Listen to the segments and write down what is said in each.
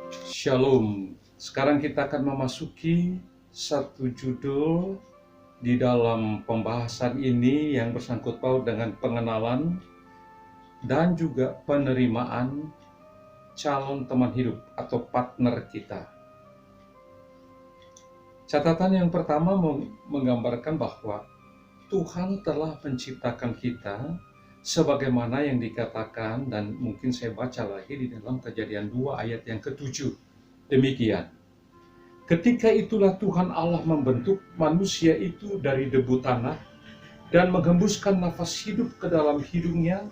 Shalom. Sekarang kita akan memasuki satu judul di dalam pembahasan ini yang bersangkut paut dengan pengenalan dan juga penerimaan calon teman hidup atau partner kita. Catatan yang pertama menggambarkan bahwa Tuhan telah menciptakan kita sebagaimana yang dikatakan, dan mungkin saya baca lagi di dalam Kejadian 2 ayat yang ke-7. Demikian. Ketika itulah Tuhan Allah membentuk manusia itu dari debu tanah dan menghembuskan nafas hidup ke dalam hidungnya.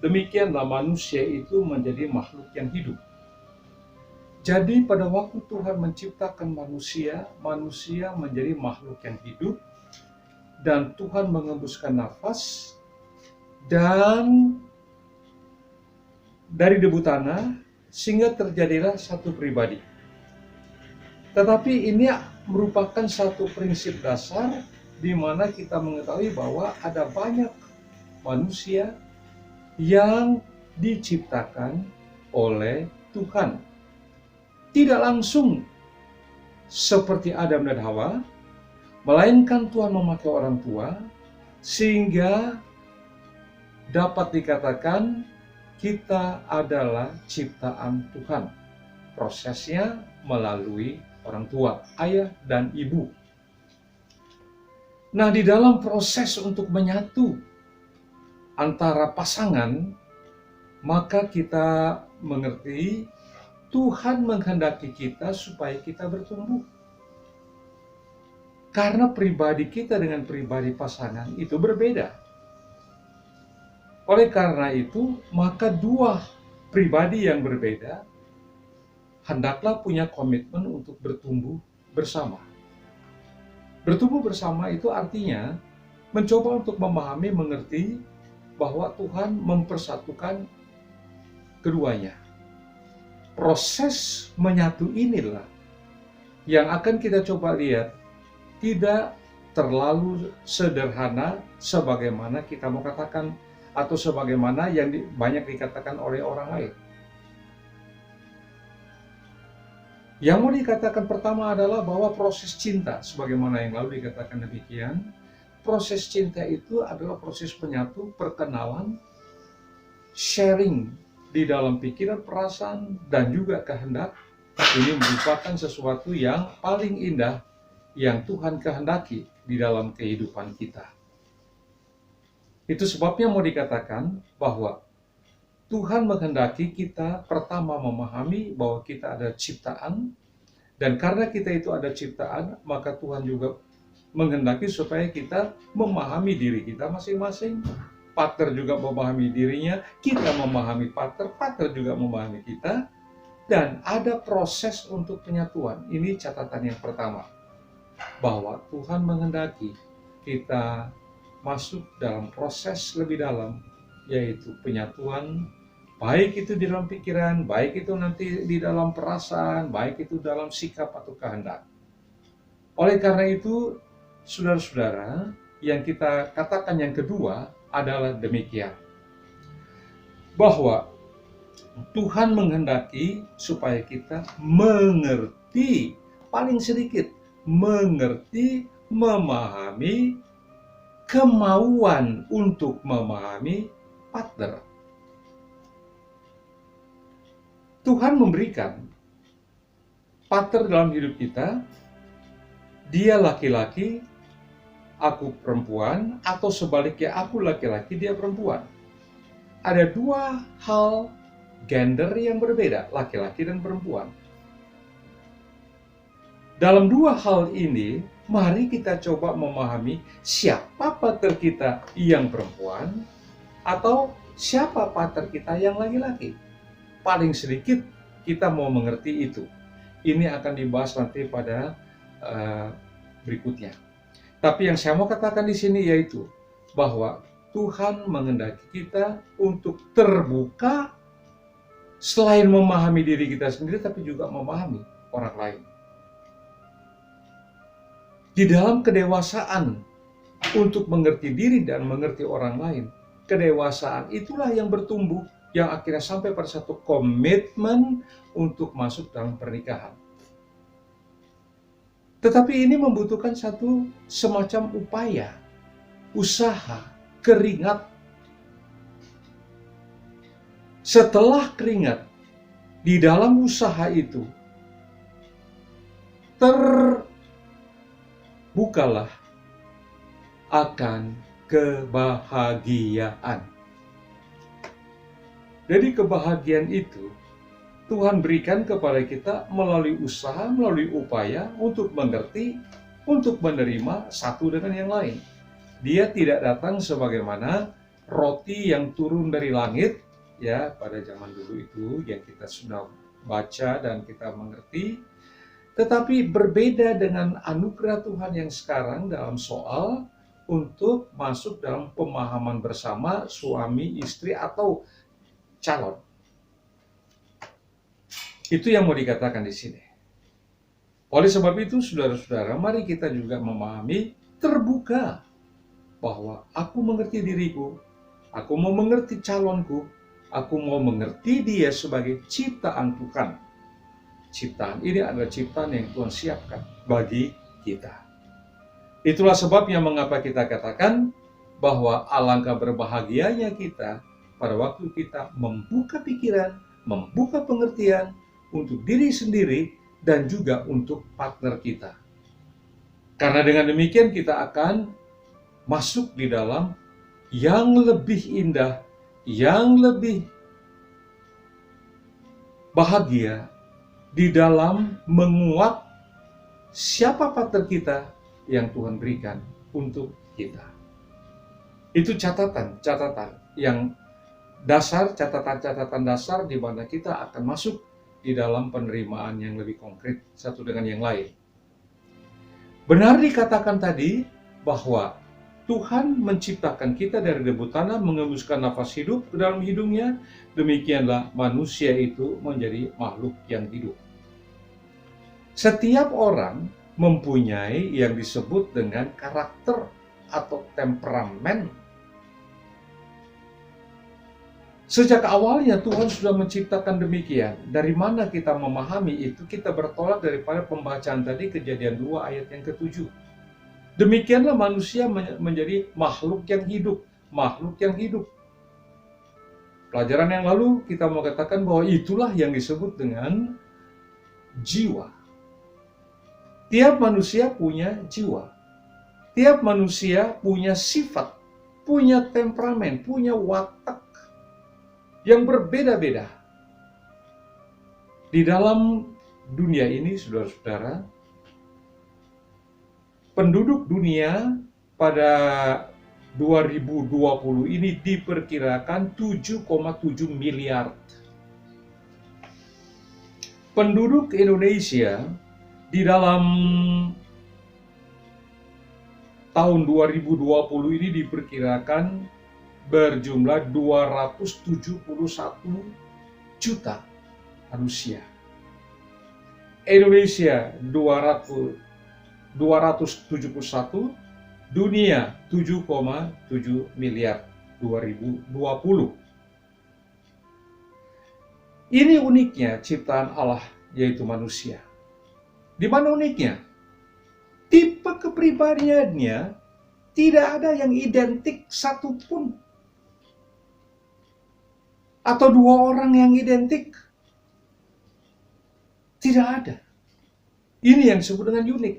Demikianlah manusia itu menjadi makhluk yang hidup. Jadi pada waktu Tuhan menciptakan manusia, manusia menjadi makhluk yang hidup, dan Tuhan menghembuskan nafas, dan dari debu tanah, sehingga terjadilah satu pribadi. Tetapi ini merupakan satu prinsip dasar di mana kita mengetahui bahwa ada banyak manusia yang diciptakan oleh Tuhan. Tidak langsung seperti Adam dan Hawa, melainkan Tuhan memakai orang tua sehingga dapat dikatakan kita adalah ciptaan Tuhan. Prosesnya melalui orang tua, ayah dan ibu. Nah, di dalam proses untuk menyatu antara pasangan, maka kita mengerti Tuhan menghendaki kita supaya kita bertumbuh. Karena pribadi kita dengan pribadi pasangan itu berbeda. Oleh karena itu, maka dua pribadi yang berbeda hendaklah punya komitmen untuk bertumbuh bersama. Bertumbuh bersama itu artinya mencoba untuk memahami, mengerti bahwa Tuhan mempersatukan keduanya. Proses menyatu inilah yang akan kita coba lihat tidak terlalu sederhana sebagaimana kita mau katakan atau sebagaimana yang banyak dikatakan oleh orang lain. Yang mau dikatakan pertama adalah bahwa proses cinta, sebagaimana yang lalu dikatakan demikian, proses cinta itu adalah proses menyatu, perkenalan, sharing di dalam pikiran, perasaan, dan juga kehendak. Ini merupakan sesuatu yang paling indah yang Tuhan kehendaki di dalam kehidupan kita. Itu sebabnya mau dikatakan bahwa Tuhan menghendaki kita pertama memahami bahwa kita ada ciptaan, dan karena kita itu ada ciptaan, maka Tuhan juga menghendaki supaya kita memahami diri kita masing-masing. Partner juga memahami dirinya, kita memahami partner, partner juga memahami kita, dan ada proses untuk penyatuan. Ini catatan yang pertama, bahwa Tuhan menghendaki kita masuk dalam proses lebih dalam, yaitu penyatuan, baik itu di dalam pikiran, baik itu nanti di dalam perasaan, baik itu dalam sikap atau kehendak. Oleh karena itu, saudara-saudara, yang kita katakan yang kedua adalah demikian, bahwa Tuhan menghendaki supaya kita mengerti, paling sedikit mengerti, memahami, kemauan untuk memahami partner. Tuhan memberikan partner dalam hidup kita, dia laki-laki, aku perempuan, atau sebaliknya aku laki-laki, dia perempuan. Ada dua hal gender yang berbeda, laki-laki dan perempuan. Dalam dua hal ini, mari kita coba memahami siapa partner kita yang perempuan atau siapa partner kita yang laki-laki. Paling sedikit kita mau mengerti itu. Ini akan dibahas nanti pada berikutnya. Tapi yang saya mau katakan di sini yaitu bahwa Tuhan menghendaki kita untuk terbuka, selain memahami diri kita sendiri, tapi juga memahami orang lain. Di dalam kedewasaan untuk mengerti diri dan mengerti orang lain, kedewasaan itulah yang bertumbuh yang akhirnya sampai pada satu komitmen untuk masuk dalam pernikahan. Tetapi ini membutuhkan satu semacam upaya, usaha, keringat. Setelah keringat, di dalam usaha itu, terbukalah akan kebahagiaan. Jadi kebahagiaan itu Tuhan berikan kepada kita melalui usaha, melalui upaya untuk mengerti, untuk menerima satu dengan yang lain. Dia tidak datang sebagaimana roti yang turun dari langit, ya, pada zaman dulu itu yang kita sudah baca dan kita mengerti. Tetapi berbeda dengan anugerah Tuhan yang sekarang dalam soal untuk masuk dalam pemahaman bersama suami, istri, atau calon. Itu yang mau dikatakan di sini. Oleh sebab itu, saudara-saudara, mari kita juga memahami, terbuka, bahwa aku mengerti diriku, aku mau mengerti calonku, aku mau mengerti dia sebagai ciptaan Tuhan. Ciptaan ini adalah ciptaan yang Tuhan siapkan bagi kita. Itulah sebabnya mengapa kita katakan bahwa alangkah berbahagianya kita pada waktu kita membuka pikiran, membuka pengertian untuk diri sendiri dan juga untuk partner kita. Karena dengan demikian kita akan masuk di dalam yang lebih indah, yang lebih bahagia di dalam menguat siapa partner kita yang Tuhan berikan untuk kita. Itu catatan yang dasar, catatan dasar di mana kita akan masuk di dalam penerimaan yang lebih konkret satu dengan yang lain. Benar dikatakan tadi bahwa Tuhan menciptakan kita dari debu tanah, mengembuskan nafas hidup ke dalam hidungnya. Demikianlah manusia itu menjadi makhluk yang hidup. Setiap orang mempunyai yang disebut dengan karakter atau temperamen. Sejak awalnya Tuhan sudah menciptakan demikian. Dari mana kita memahami itu? Kita bertolak daripada pembacaan tadi Kejadian 2 ayat yang ke-7. Demikianlah manusia menjadi makhluk yang hidup. Makhluk yang hidup. Pelajaran yang lalu kita mau katakan bahwa itulah yang disebut dengan jiwa. Tiap manusia punya jiwa. Tiap manusia punya sifat, punya temperamen, punya watak yang berbeda-beda. Di dalam dunia ini, saudara-saudara, penduduk dunia pada 2020 ini diperkirakan 7,7 miliar. Penduduk Indonesia di dalam tahun 2020 ini diperkirakan berjumlah 271 juta manusia. Indonesia 271, dunia 7,7 miliar 2020. Ini uniknya ciptaan Allah, yaitu manusia. Di mana uniknya? Tipe kepribadiannya tidak ada yang identik satupun. Atau dua orang yang identik. Tidak ada. Ini yang disebut dengan unik.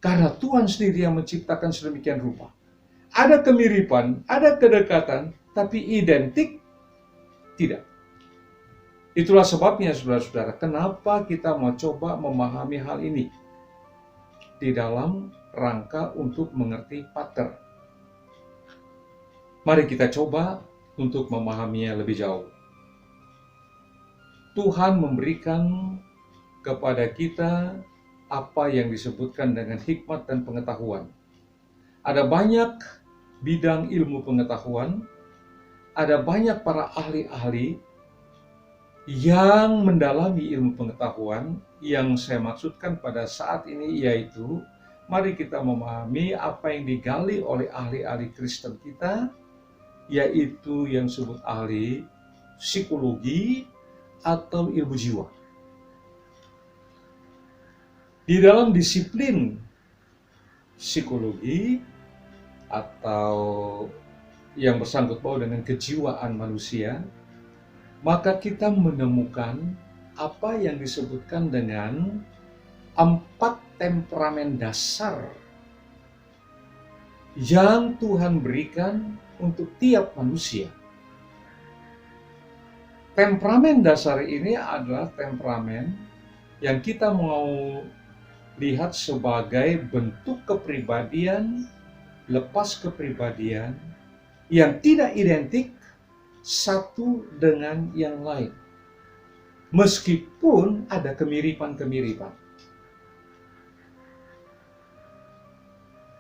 Karena Tuhan sendiri yang menciptakan sedemikian rupa. Ada kemiripan, ada kedekatan, tapi identik tidak. Itulah sebabnya saudara-saudara, kenapa kita mau coba memahami hal ini di dalam rangka untuk mengerti partner. Mari kita coba untuk memahaminya lebih jauh. Tuhan memberikan kepada kita apa yang disebutkan dengan hikmat dan pengetahuan. Ada banyak bidang ilmu pengetahuan, ada banyak para ahli-ahli yang mendalami ilmu pengetahuan. Yang saya maksudkan pada saat ini yaitu, mari kita memahami apa yang digali oleh ahli-ahli Kristen kita, yaitu yang disebut ahli psikologi, atau ilmu jiwa. Di dalam disiplin psikologi atau yang bersangkut paut dengan kejiwaan manusia, maka kita menemukan apa yang disebutkan dengan 4 temperamen dasar yang Tuhan berikan untuk tiap manusia. Temperamen dasar ini adalah temperamen yang kita mau lihat sebagai bentuk kepribadian, lepas kepribadian yang tidak identik satu dengan yang lain, meskipun ada kemiripan-kemiripan.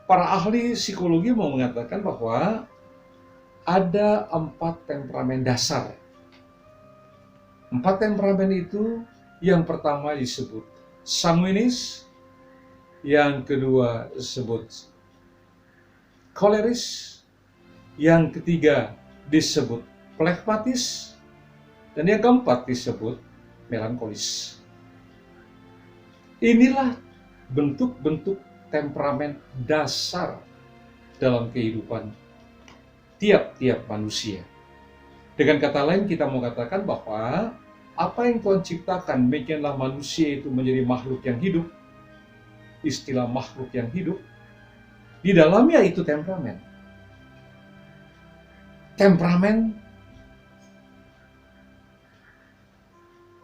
Para ahli psikologi mau mengatakan bahwa ada 4 temperamen dasar. 4 temperamen itu, yang pertama disebut sanguinis, yang kedua disebut koleris, yang ketiga disebut flegmatis, dan yang keempat disebut melankolis. Inilah bentuk-bentuk temperamen dasar dalam kehidupan tiap-tiap manusia. Dengan kata lain, kita mau katakan bahwa apa yang Tuhan ciptakan, bikinlah manusia itu menjadi makhluk yang hidup. Istilah makhluk yang hidup, di dalamnya itu temperamen. Temperamen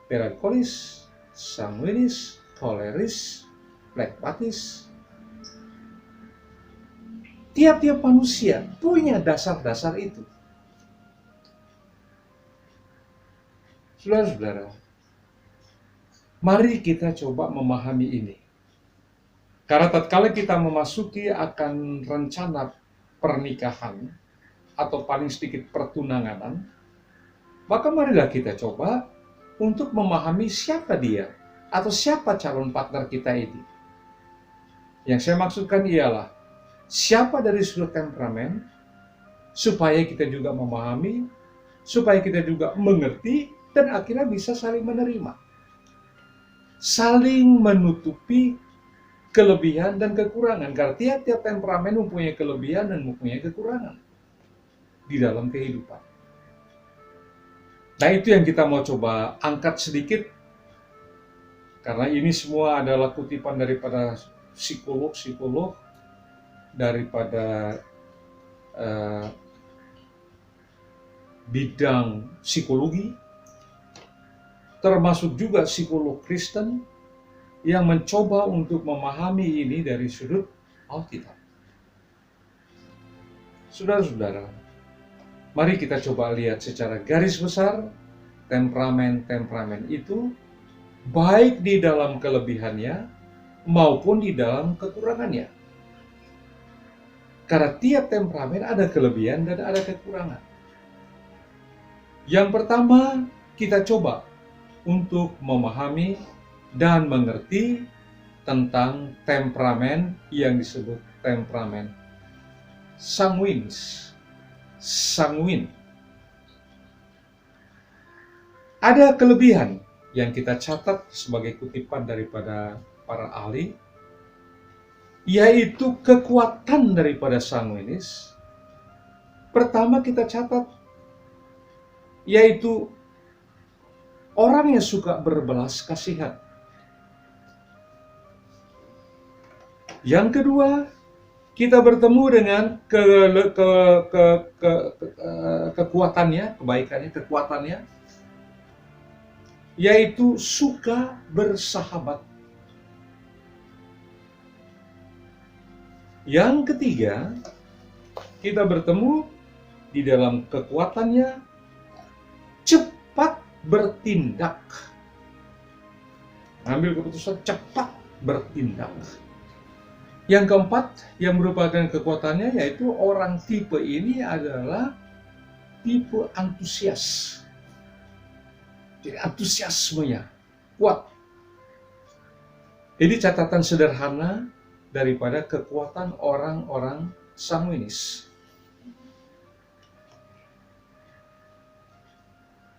melankolis, sanguinis, koleris, flegmatis. Tiap-tiap manusia punya dasar-dasar itu. Saudara-saudara, mari kita coba memahami ini. Karena tatkala kita memasuki akan rencana pernikahan atau paling sedikit pertunanganan, maka marilah kita coba untuk memahami siapa dia atau siapa calon partner kita ini. Yang saya maksudkan ialah siapa dari sudut temperamen, supaya kita juga memahami, supaya kita juga mengerti, dan akhirnya bisa saling menerima, saling menutupi kelebihan dan kekurangan, karena tiap-tiap temperamen mempunyai kelebihan dan mempunyai kekurangan di dalam kehidupan. Nah, itu yang kita mau coba angkat sedikit, karena ini semua adalah kutipan daripada psikolog-psikolog, daripada bidang psikologi, termasuk juga psikolog Kristen, yang mencoba untuk memahami ini dari sudut Alkitab. Saudara-saudara, mari kita coba lihat secara garis besar temperamen-temperamen itu, baik di dalam kelebihannya maupun di dalam kekurangannya. Karena tiap temperamen ada kelebihan dan ada kekurangan. Yang pertama, kita coba untuk memahami dan mengerti tentang temperamen yang disebut temperamen sanguinis. Sanguin. Ada kelebihan yang kita catat sebagai kutipan daripada para ahli, yaitu kekuatan daripada sanguinis. Pertama kita catat, yaitu orang yang suka berbelas kasihan. Yang kedua, kita bertemu dengan kekuatannya, kebaikannya, kekuatannya, yaitu suka bersahabat. Yang ketiga, kita bertemu di dalam kekuatannya, cepat bertindak. Ambil keputusan, cepat bertindak. Yang keempat, yang merupakan kekuatannya, yaitu orang tipe ini adalah tipe antusias. Jadi antusiasmenya kuat. Ini catatan sederhana daripada kekuatan orang-orang sanguinis.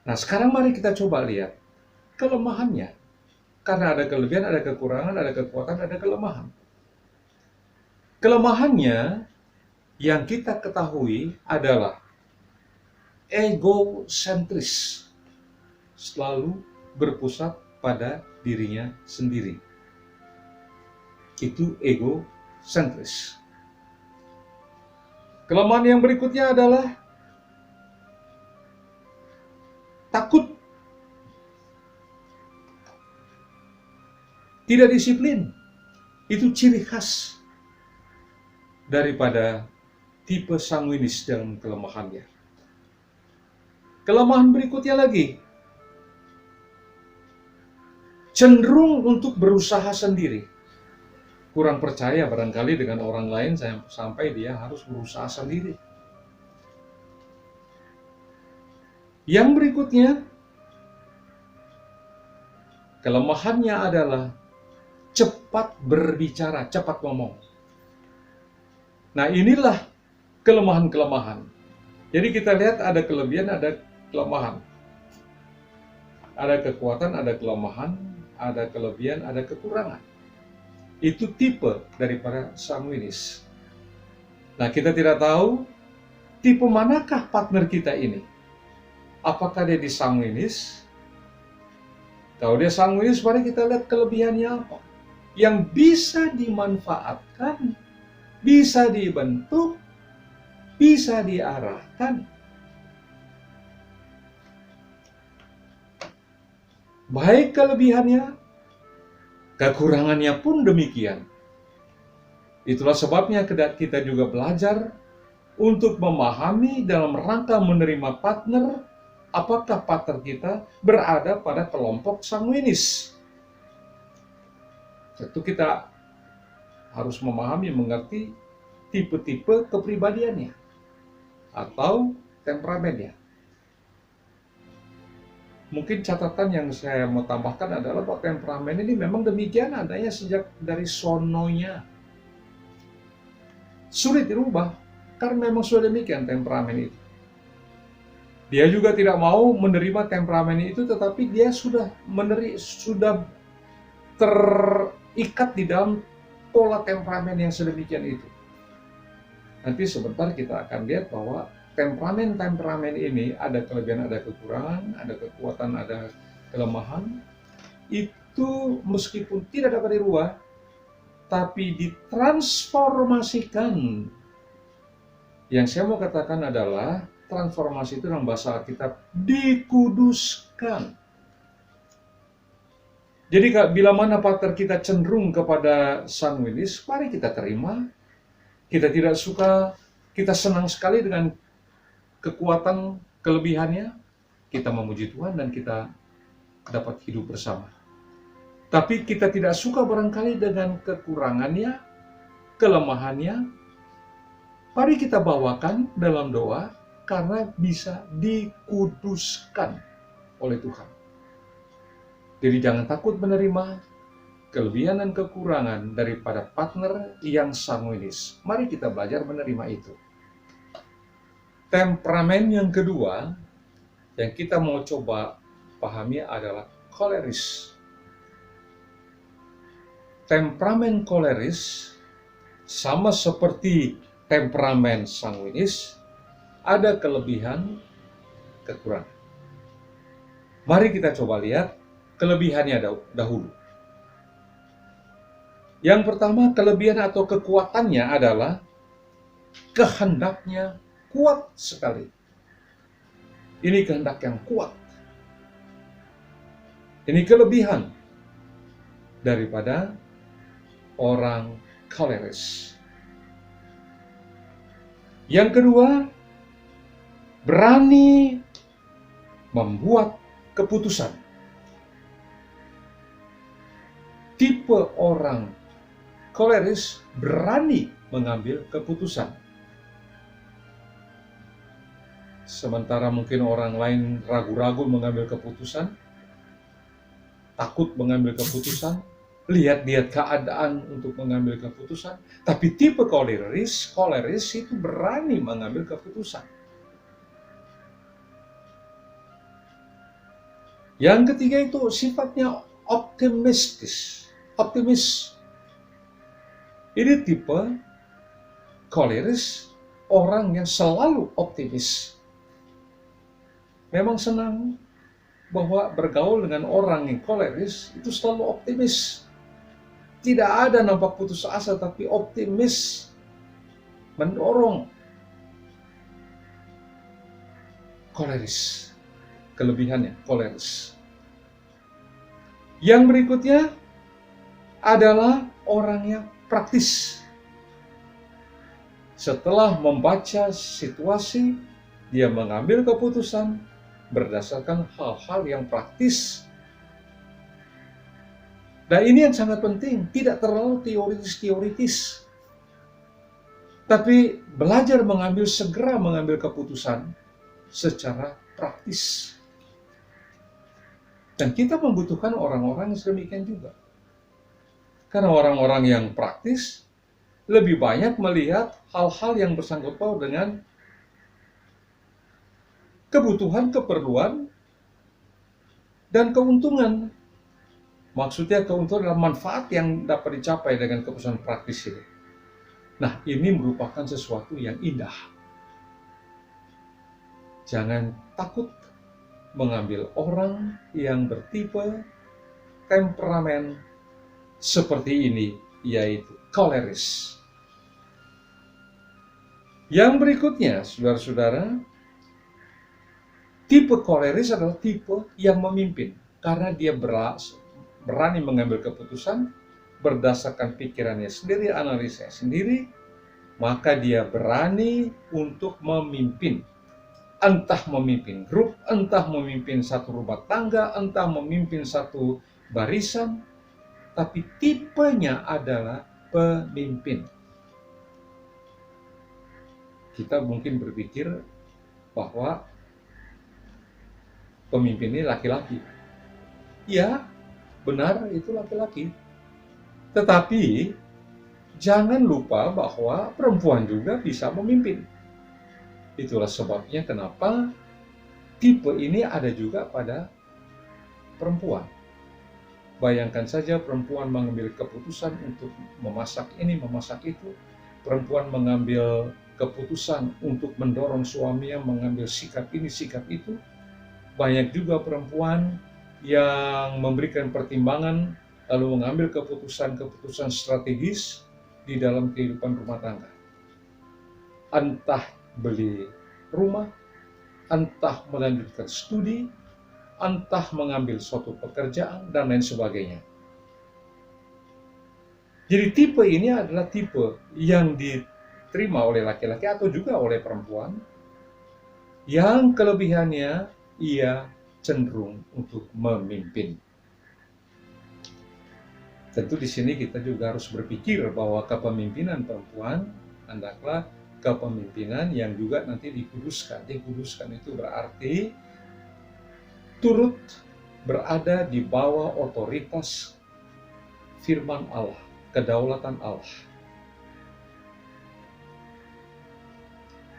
Nah, sekarang mari kita coba lihat kelemahannya. Karena ada kelebihan, ada kekurangan, ada kekuatan, ada kelemahan. Kelemahannya yang kita ketahui adalah egosentris, selalu berpusat pada dirinya sendiri. Itu egosentris. Kelemahan yang berikutnya adalah takut, tidak disiplin. Itu ciri khas daripada tipe sanguinis dan kelemahannya. Kelemahan berikutnya lagi, cenderung untuk berusaha sendiri. Kurang percaya barangkali dengan orang lain sampai dia harus berusaha sendiri. Yang berikutnya, kelemahannya adalah cepat berbicara, cepat ngomong. Nah, inilah kelemahan-kelemahan. Jadi kita lihat ada kelebihan, ada kelemahan. Ada kekuatan, ada kelemahan, ada kelebihan, ada kekurangan. Itu tipe daripada sanguinis. Nah, kita tidak tahu tipe manakah partner kita ini. Apakah dia di sanguinis? Kalau dia sanguinis, mari kita lihat kelebihannya apa. Yang bisa dimanfaatkan, bisa dibentuk, bisa diarahkan. Baik kelebihannya, kekurangannya pun demikian. Itulah sebabnya kita juga belajar untuk memahami dalam rangka menerima partner, apakah partner kita berada pada kelompok sanguinis. Tentu kita harus memahami, mengerti tipe-tipe kepribadiannya atau temperamennya. Mungkin catatan yang saya mau tambahkan adalah bahwa temperamen ini memang demikian adanya sejak dari sononya. Sulit dirubah, karena memang sudah demikian temperamen itu. Dia juga tidak mau menerima temperamen itu, tetapi dia sudah terikat di dalam pola temperamen yang sedemikian itu. Nanti sebentar kita akan lihat bahwa temperamen ini ada kelebihan, ada kekurangan, ada kekuatan, ada kelemahan. Itu meskipun tidak dapat dirubah, tapi ditransformasikan. Yang saya mau katakan adalah transformasi itu dalam bahasa Alkitab dikuduskan. Jadi bila mana partner kita cenderung kepada sanguinis, mari kita terima. Kita tidak suka, kita senang sekali dengan kekuatan kelebihannya, kita memuji Tuhan dan kita dapat hidup bersama. Tapi kita tidak suka barangkali dengan kekurangannya, kelemahannya. Mari kita bawakan dalam doa karena bisa dikuduskan oleh Tuhan. Jadi jangan takut menerima kelebihan dan kekurangan daripada partner yang sanguinis. Mari kita belajar menerima itu. Temperamen yang kedua yang kita mau coba pahami adalah koleris. Temperamen koleris sama seperti temperamen sanguinis, ada kelebihan, kekurangan. Mari kita coba lihat kelebihannya dahulu. Yang pertama, kelebihan atau kekuatannya adalah kehendaknya kuat sekali. Ini kehendak yang kuat. Ini kelebihan daripada orang koleris. Yang kedua, berani membuat keputusan. Tipe orang koleris berani mengambil keputusan. Sementara mungkin orang lain ragu-ragu mengambil keputusan, takut mengambil keputusan, lihat-lihat keadaan untuk mengambil keputusan. Tapi tipe koleris itu berani mengambil keputusan. Yang ketiga itu sifatnya optimis. Ini tipe koleris, orang yang selalu optimis. Memang senang bahwa bergaul dengan orang yang koleris itu selalu optimis. Tidak ada nampak putus asa, tapi optimis, mendorong. Koleris, kelebihannya koleris. Yang berikutnya adalah orang yang praktis. Setelah membaca situasi, dia mengambil keputusan berdasarkan hal-hal yang praktis. Dan ini yang sangat penting, tidak terlalu teoritis, tapi belajar segera mengambil keputusan secara praktis. Dan kita membutuhkan orang-orang yang sedemikian juga. Karena orang-orang yang praktis lebih banyak melihat hal-hal yang bersangkut paut dengan kebutuhan, keperluan, dan keuntungan. Maksudnya keuntungan adalah manfaat yang dapat dicapai dengan keputusan praktis ini. Nah, ini merupakan sesuatu yang indah. Jangan takut mengambil orang yang bertipe temperamen seperti ini, yaitu koleris. Yang berikutnya, saudara-saudara, tipe koleris adalah tipe yang memimpin, karena dia berani mengambil keputusan berdasarkan pikirannya sendiri, analisanya sendiri, maka dia berani untuk memimpin. Entah memimpin grup, entah memimpin satu rumah tangga, entah memimpin satu barisan, tapi tipenya adalah pemimpin. Kita mungkin berpikir bahwa pemimpin ini laki-laki. Ya, benar, itu laki-laki. Tetapi jangan lupa bahwa perempuan juga bisa memimpin. Itulah sebabnya kenapa tipe ini ada juga pada perempuan. Bayangkan saja perempuan mengambil keputusan untuk memasak ini, memasak itu. Perempuan mengambil keputusan untuk mendorong suaminya mengambil sikap ini, sikap itu. Banyak juga perempuan yang memberikan pertimbangan lalu mengambil keputusan-keputusan strategis di dalam kehidupan rumah tangga. Entah beli rumah, entah melanjutkan studi, entah mengambil suatu pekerjaan, dan lain sebagainya. Jadi tipe ini adalah tipe yang diterima oleh laki-laki atau juga oleh perempuan, yang kelebihannya ia cenderung untuk memimpin. Tentu di sini kita juga harus berpikir bahwa kepemimpinan perempuan hendaklah kepemimpinan yang juga nanti dikuduskan. Dikuduskan itu berarti turut berada di bawah otoritas firman Allah, kedaulatan Allah.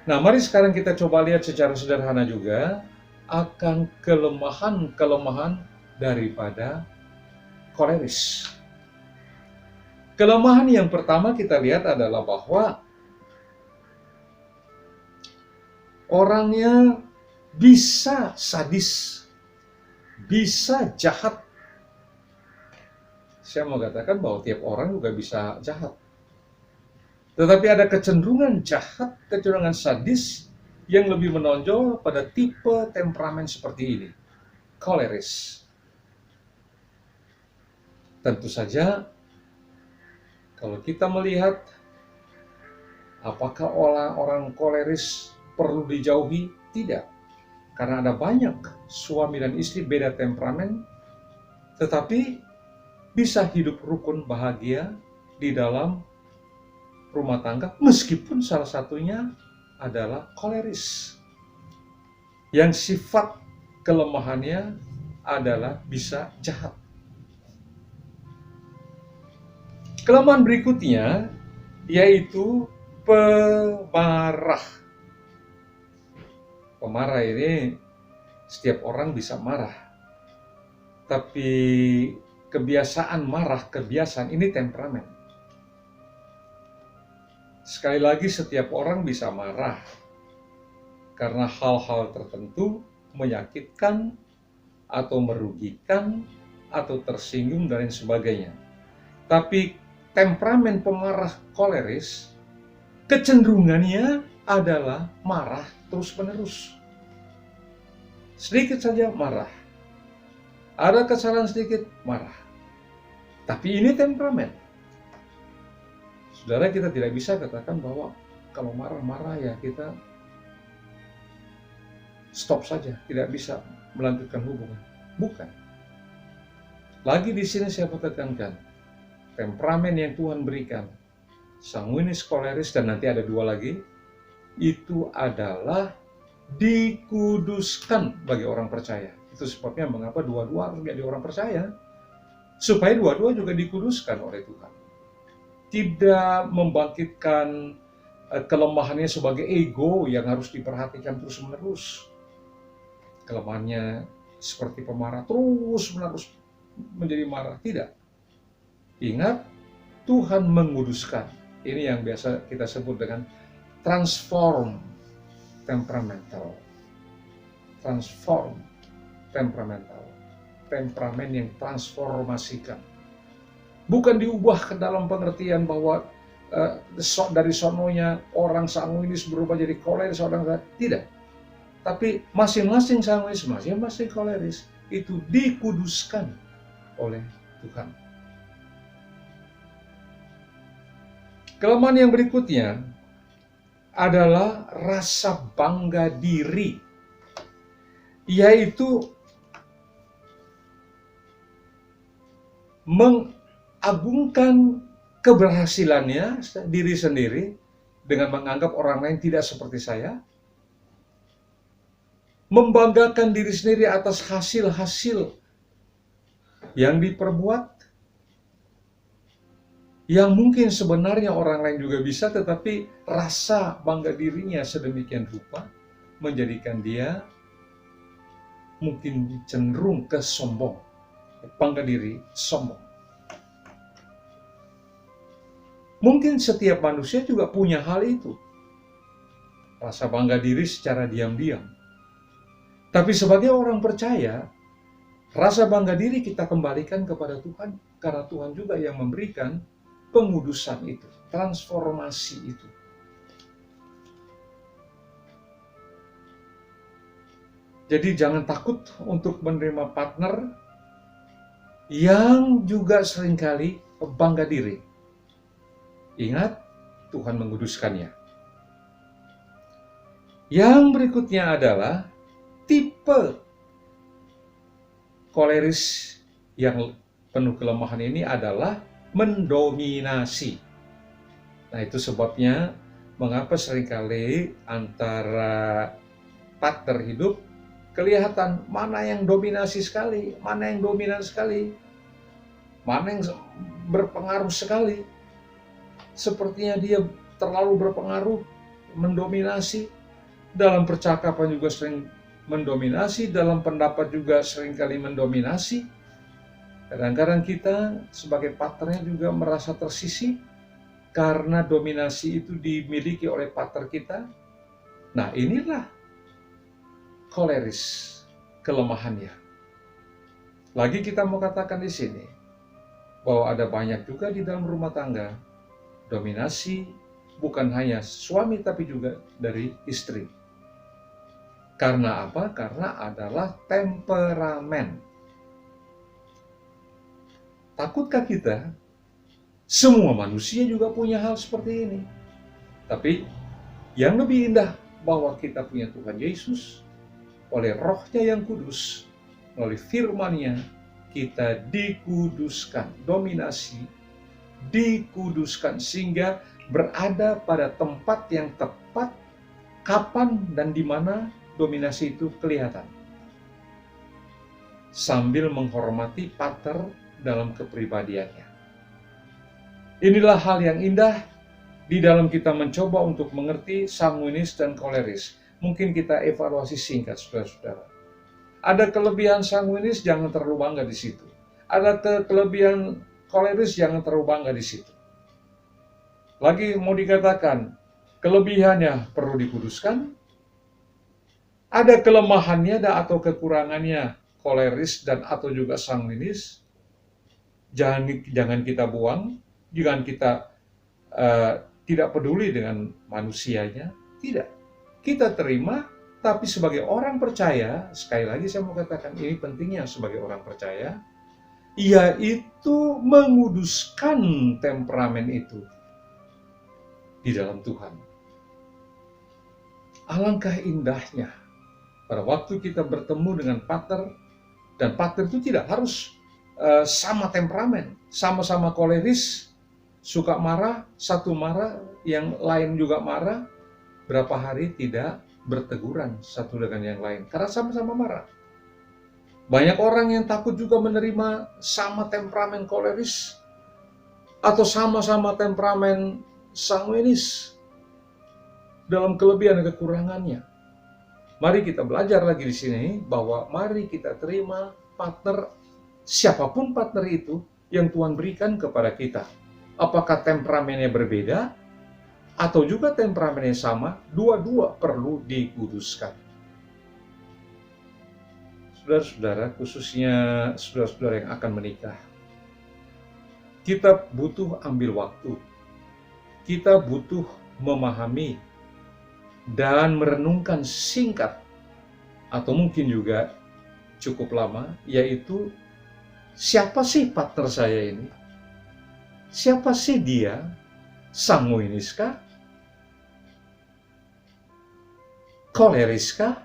Nah, mari sekarang kita coba lihat secara sederhana juga akan kelemahan-kelemahan daripada koleris. Kelemahan yang pertama kita lihat adalah bahwa orangnya bisa sadis, bisa jahat. Saya mau katakan bahwa tiap orang juga bisa jahat. Tetapi ada kecenderungan jahat, kecenderungan sadis yang lebih menonjol pada tipe temperamen seperti ini, koleris. Tentu saja, kalau kita melihat apakah orang koleris perlu dijauhi? Tidak. Karena ada banyak suami dan istri beda temperamen, tetapi bisa hidup rukun bahagia di dalam rumah tangga, meskipun salah satunya adalah koleris, yang sifat kelemahannya adalah bisa jahat. Kelemahan berikutnya yaitu pemarah. Pemarah ini setiap orang bisa marah. Tapi kebiasaan marah, kebiasaan ini temperamen. Sekali lagi, setiap orang bisa marah karena hal-hal tertentu menyakitkan atau merugikan atau tersinggung dan lain sebagainya. Tapi temperamen pemarah koleris kecenderungannya adalah marah terus-menerus. Sedikit saja marah. Ada kesalahan sedikit marah. Tapi ini temperamen. Saudara, kita tidak bisa katakan bahwa kalau marah-marah ya kita stop saja, tidak bisa melanjutkan hubungan. Bukan. Lagi di sini saya tekankan, temperamen yang Tuhan berikan, sanguinis, koleris, dan nanti ada dua lagi, itu adalah dikuduskan bagi orang percaya. Itu sebabnya mengapa dua-dua harus menjadi orang percaya, supaya dua-dua juga dikuduskan oleh Tuhan. Tidak membangkitkan kelemahannya sebagai ego yang harus diperhatikan terus-menerus. Kelemahannya seperti pemarah terus-menerus menjadi marah. Tidak. Ingat, Tuhan menguduskan. Ini yang biasa kita sebut dengan transform temperamental. Transform temperamental. Temperamen yang transformasikan. Bukan diubah ke dalam pengertian bahwa dari sononya orang sanguinis berubah jadi koleris, tidak. Tapi masing-masing sanguinis, masing-masing koleris itu dikuduskan oleh Tuhan. Kelemahan yang berikutnya adalah rasa bangga diri, yaitu mengagungkan keberhasilannya diri sendiri dengan menganggap orang lain tidak seperti saya, membanggakan diri sendiri atas hasil-hasil yang diperbuat, yang mungkin sebenarnya orang lain juga bisa, tetapi rasa bangga dirinya sedemikian rupa menjadikan dia mungkin cenderung ke sombong. Bangga diri, sombong. Mungkin setiap manusia juga punya hal itu. Rasa bangga diri secara diam-diam. Tapi sebagai orang percaya, rasa bangga diri kita kembalikan kepada Tuhan, karena Tuhan juga yang memberikan pengudusan itu, transformasi itu. Jadi jangan takut untuk menerima partner yang juga seringkali bangga diri. Ingat, Tuhan menguduskannya. Yang berikutnya adalah tipe koleris yang penuh kelemahan ini adalah mendominasi. Nah, itu sebabnya mengapa seringkali antara partner hidup kelihatan mana yang dominasi sekali, mana yang dominan sekali, mana yang berpengaruh sekali. Sepertinya dia terlalu berpengaruh, mendominasi. Dalam percakapan juga sering mendominasi, dalam pendapat juga seringkali mendominasi. Kadang-kadang kita sebagai partnernya juga merasa tersisih karena dominasi itu dimiliki oleh partner kita. Nah, inilah koleris, kelemahannya. Lagi kita mau katakan di sini bahwa ada banyak juga di dalam rumah tangga dominasi, bukan hanya suami tapi juga dari istri. Karena apa? Karena adalah temperamen. Takutkah kita? Semua manusia juga punya hal seperti ini. Tapi yang lebih indah bahwa kita punya Tuhan Yesus, oleh Roh-Nya yang kudus, melalui firman-Nya, kita dikuduskan, dominasi, dikuduskan, sehingga berada pada tempat yang tepat, kapan dan di mana dominasi itu kelihatan. Sambil menghormati partner dalam kepribadiannya. Inilah hal yang indah di dalam kita mencoba untuk mengerti sanguinis dan koleris. Mungkin kita evaluasi singkat, saudara-saudara. Ada kelebihan sanguinis, jangan terlalu bangga di situ. Ada kelebihan koleris, jangan terlalu bangga di situ. Lagi mau dikatakan, kelebihannya perlu dikuduskan, ada kelemahannya atau kekurangannya koleris dan atau juga sanguinis, jangan kita buang, jangan kita tidak peduli dengan manusianya, tidak. Kita terima, tapi sebagai orang percaya, sekali lagi saya mau katakan ini pentingnya sebagai orang percaya, yaitu menguduskan temperamen itu di dalam Tuhan. Alangkah indahnya pada waktu kita bertemu dengan partner, dan partner itu tidak harus sama temperamen, sama-sama koleris, suka marah, satu marah, yang lain juga marah, berapa hari tidak berteguran satu dengan yang lain, karena sama-sama marah. Banyak orang yang takut juga menerima sama temperamen koleris, atau sama-sama temperamen sanguinis, dalam kelebihan dan kekurangannya. Mari kita belajar lagi di sini, bahwa mari kita terima partner, siapapun partner itu, yang Tuhan berikan kepada kita. Apakah temperamennya berbeda, atau juga temperamennya sama, dua-dua perlu dikuduskan. Saudara-saudara, khususnya saudara-saudara yang akan menikah, kita butuh ambil waktu, kita butuh memahami dan merenungkan singkat, atau mungkin juga cukup lama, yaitu siapa sih partner saya ini? Siapa sih dia? Sanguiniskah? Koleriskah?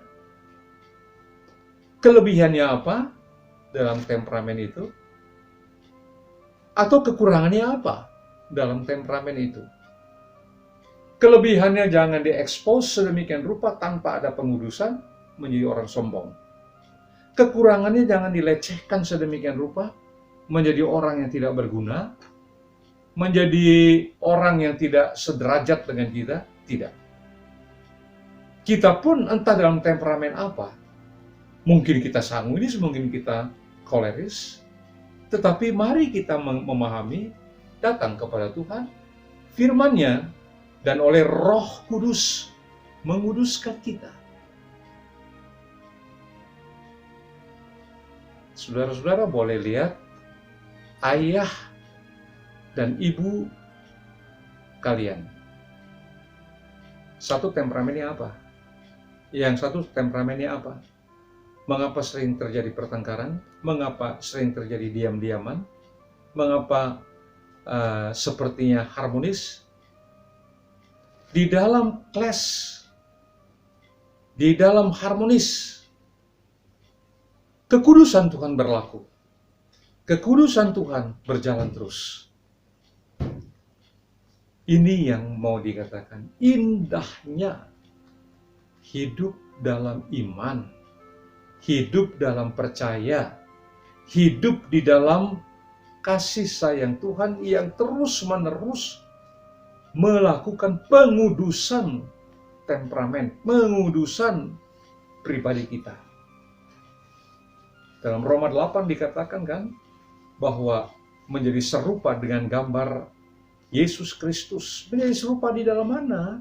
Kelebihannya apa dalam temperamen itu? Atau kekurangannya apa dalam temperamen itu? Kelebihannya jangan diekspos sedemikian rupa tanpa ada pengudusan, menjadi orang sombong. Kekurangannya jangan dilecehkan sedemikian rupa, menjadi orang yang tidak berguna, menjadi orang yang tidak sederajat dengan kita. Tidak. Kita pun entah dalam temperamen apa, mungkin kita sanguinis, mungkin kita koleris, tetapi mari kita memahami, datang kepada Tuhan, firman-Nya, dan oleh Roh Kudus menguduskan kita. Saudara-saudara boleh lihat ayah dan ibu kalian. Satu temperamennya apa? Yang satu temperamennya apa? Mengapa sering terjadi pertengkaran? Mengapa sering terjadi diam-diaman? Mengapa sepertinya harmonis? Di dalam clash, di dalam harmonis, kekudusan Tuhan berlaku. Kekudusan Tuhan berjalan terus. Ini yang mau dikatakan indahnya hidup dalam iman, hidup dalam percaya, hidup di dalam kasih sayang Tuhan yang terus-menerus melakukan pengudusan temperamen, pengudusan pribadi kita. Dalam Roma 8 dikatakan kan, bahwa menjadi serupa dengan gambar Yesus Kristus. Menjadi serupa di dalam mana?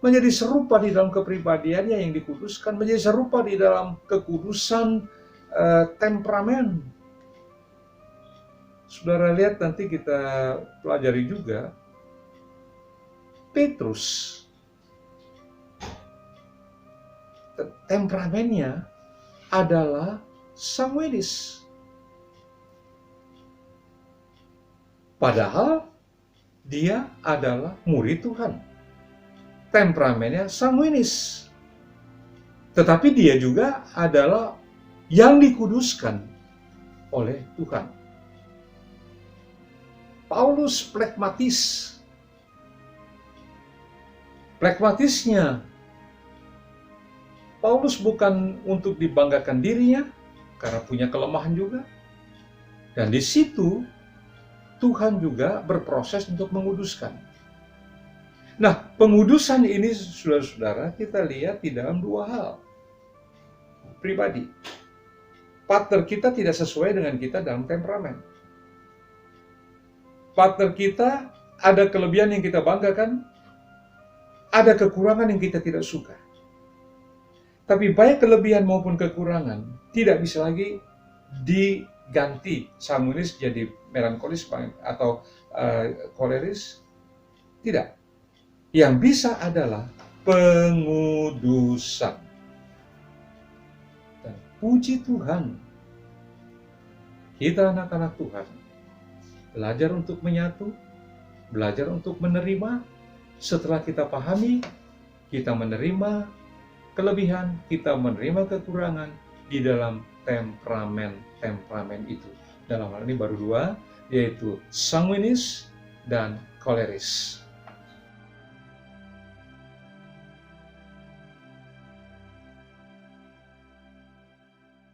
Menjadi serupa di dalam kepribadiannya yang dikuduskan, menjadi serupa di dalam kekudusan temperamen. Saudara lihat, nanti kita pelajari juga, Petrus, temperamennya adalah sanguinis. Padahal dia adalah murid Tuhan. Temperamennya sanguinis. Tetapi dia juga adalah yang dikuduskan oleh Tuhan. Paulus plekmatis. Plekmatisnya, Paulus bukan untuk dibanggakan dirinya, karena punya kelemahan juga. Dan di situ, Tuhan juga berproses untuk menguduskan. Nah, pengudusan ini, saudara-saudara, kita lihat di dalam dua hal. Pribadi. Partner kita tidak sesuai dengan kita dalam temperamen. Partner kita ada kelebihan yang kita banggakan, ada kekurangan yang kita tidak suka. Tapi baik kelebihan maupun kekurangan tidak bisa lagi diganti sanguinis jadi melankolis atau koleris. Tidak. Yang bisa adalah pengudusan. Dan puji Tuhan, kita anak-anak Tuhan belajar untuk menyatu, belajar untuk menerima. Setelah kita pahami, kita menerima kelebihan, kita menerima kekurangan di dalam temperamen itu. Dalam hal ini baru dua, yaitu sanguinis dan koleris.